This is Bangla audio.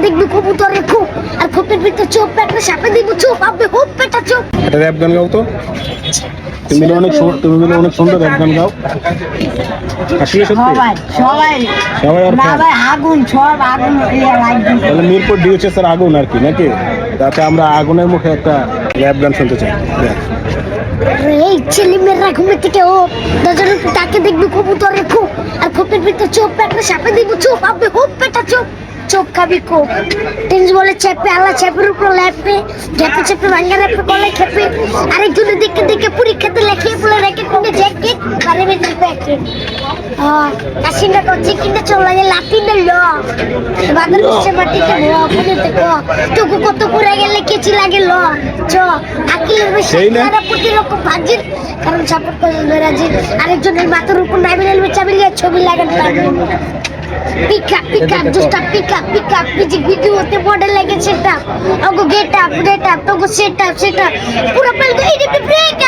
দেখবি কবুতরের খুব আর খোপের ভিতরে চোপ একটা সাপে দিব চোপ আপনি হোপ পেটা চোপ। এটা র‍্যাপ গান গাও তো। তুমি মিলে অনেক সুন্দর র‍্যাপ গান গাও। আসলে সত্যি সবাই সবাই সবাই আর না ভাই আগুন সব আগুন লাগবে। তাহলে মিরপুর ডিএচএস এর আগুন আর কি নাকি? তাতে আমরা আগুনের মুখে একটা র‍্যাপ গান শুনতে চাই। এই ছেলে মেয়েরা ঘুমে থেকে ও দরজার তাকে দেখবি কবুতরের খুব আর খোপের ভিতরে চোপ একটা সাপে দিব চোপ আপনি হোপ পেটা চোপ। চোপ খাবি কোপ টেন্স বলে চেপে আলা চেপের উপর ল্যাপে গ্যাপে চেপে ভাঙ্গা র্যাপে গলায় খেপে আরেকজনে দেখে দেখে পরীক্ষাতে লেখে বলে রেখে কিনে জ্যাকেট আরে বেঁচে প্যাকেট কাশিনা করছে কিনে চলা গেল লাফিনে ল বাদল মিশে মাটিতে ভোয়া ফুলেতে ক টুকু কত পুরা গেলে কেচি লাগে ল চ আকিলের বেশি তারা প্রতিরকম ভাজির কারণ সাপোর্ট করে মেরাজি আরেকজনের মাথার উপর নামিয়ে চাবিলে ছবি লাগান পিকা দুষ্টা পিকা মিউজিক ভিডিওতে মডেল লাগেছে সেটা ওগো গেট আপ তোগো সেট আপ পুরো পেল এই ব্রেক